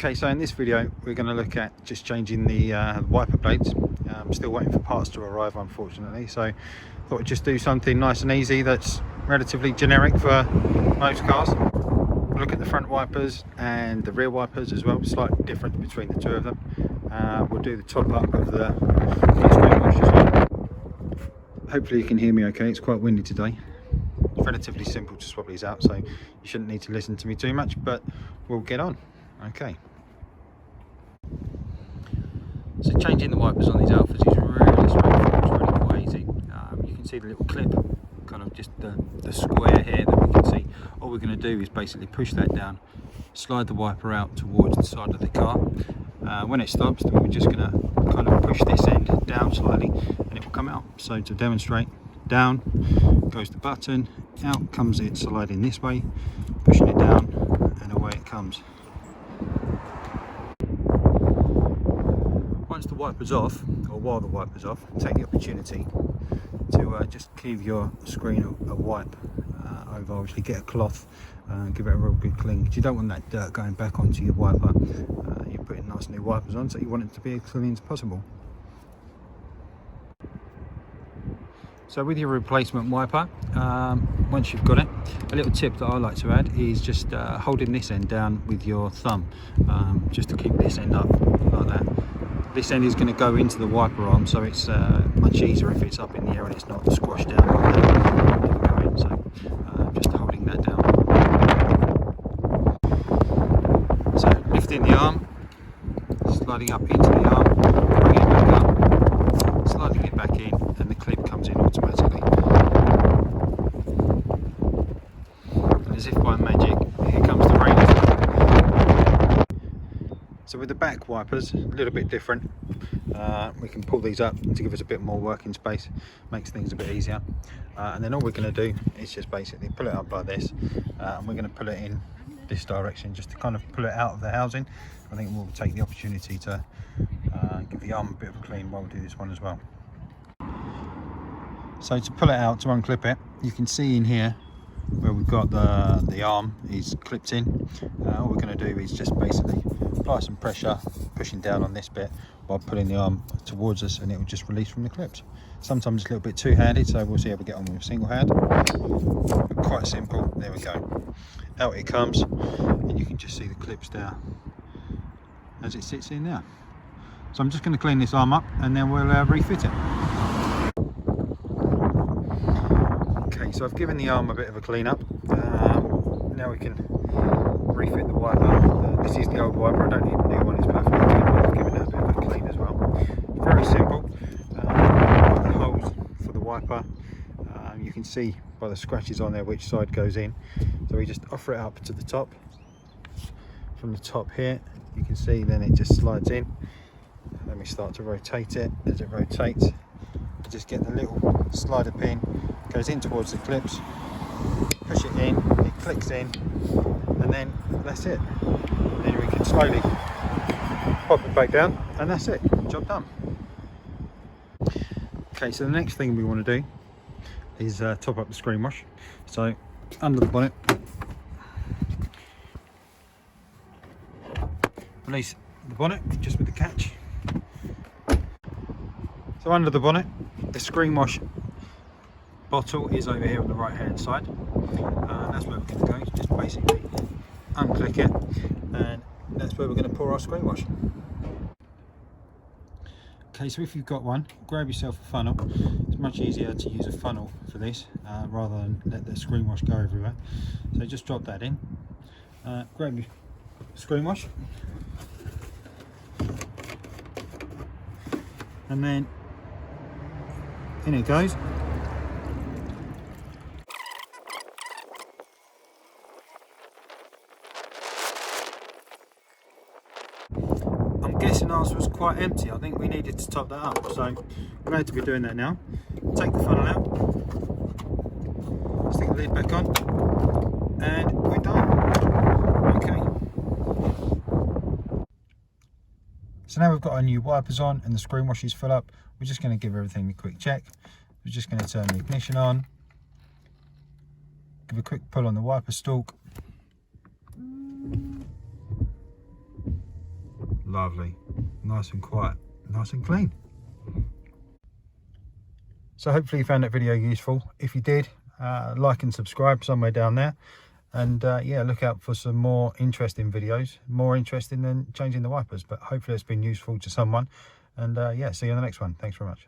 Okay, so in this video we're going to look at just changing the wiper blades. I'm still waiting for parts to arrive, unfortunately, so I thought I'd just do something nice and easy that's relatively generic for most cars. Look at the front wipers and the rear wipers as well, slight difference between the two of them. We'll do the top up of the windscreen wash as well. Hopefully you can hear me okay, it's quite windy today. It's relatively simple to swap these out, so you shouldn't need to listen to me too much, but we'll get on. Okay. So changing the wipers on these Alfas is really straightforward, it's really quite easy. You can see the little clip, kind of just the square here that we can see. All we're going to do is basically push that down, slide the wiper out towards the side of the car. When it stops, then we're just going to kind of push this end down slightly and it will come out. So to demonstrate, down goes the button, out comes it sliding this way, pushing it down, and away it comes. Once the wiper's off, or while the wiper's off, take the opportunity to just give your screen a wipe over. Obviously get a cloth and give it a real good clean, because you don't want that dirt going back onto your wiper. You're putting nice new wipers on, so you want it to be as clean as possible. So with your replacement wiper, once you've got it, a little tip that I like to add is just holding this end down with your thumb, just to keep this end up like that. This end is going to go into the wiper arm, so it's much easier if it's up in the air and it's not squashed down like that. So just holding that down. So lifting the arm, sliding up into the arm, bringing it back up, sliding it back in, and the clip comes in automatically. And as if by magic, here comes the rain. So with the back wipers, a little bit different. We can pull these up to give us a bit more working space, makes things a bit easier. And then all we're going to do is just basically pull it up like this, and we're going to pull it in this direction just to kind of pull it out of the housing. I think we'll take the opportunity to give the arm a bit of a clean while we do this one as well. So to pull it out, to unclip it, you can see in here where we've got the arm is clipped in. All we're going to do is just basically apply some pressure, pushing down on this bit while pulling the arm towards us, and it will just release from the clips. Sometimes it's a little bit two-handed, so we'll see how we get on with a single hand. But quite simple. There we go. Out it comes, and you can just see the clips there as it sits in there. So I'm just going to clean this arm up and then we'll refit it. Okay, so I've given the arm a bit of a clean up. Now we can refit the wiper. This is the old wiper, I don't need a new one, it's perfectly clean, but I've given that a bit of a clean as well. Very simple. The holes for the wiper, you can see by the scratches on there which side goes in. So we just offer it up to the top. From the top here, you can see then it just slides in. Then we start to rotate it. As it rotates, you just get the little slider pin, goes in towards the clips, push it in, it clicks in, and then that's it. Then we can slowly pop it back down, and that's it, job done. Okay, so the next thing we want to do is top up the screen wash. So under the bonnet, release the bonnet just with the catch. So under the bonnet, the screen wash bottle is over here on the right hand side. That's where we're going to go. Just basically unclick it, and that's where we're going to pour our screen wash. Okay, so if you've got one, grab yourself a funnel. It's much easier to use a funnel for this rather than let the screen wash go everywhere. So just drop that in, grab your screen wash, and then in it goes. I'm guessing ours was quite empty. I think we needed to top that up, so I'm glad to be doing that now. Take the funnel out, stick the lid back on, and we're done. Okay. So now we've got our new wipers on and the screen wash is full up. We're just going to give everything a quick check. We're just going to turn the ignition on, give a quick pull on the wiper stalk, Lovely, nice and quiet, nice and clean. So hopefully you found that video useful. If you did, like and subscribe somewhere down there. And yeah, look out for some more interesting videos, more interesting than changing the wipers, but hopefully it's been useful to someone. And yeah, see you in the next one. Thanks very much.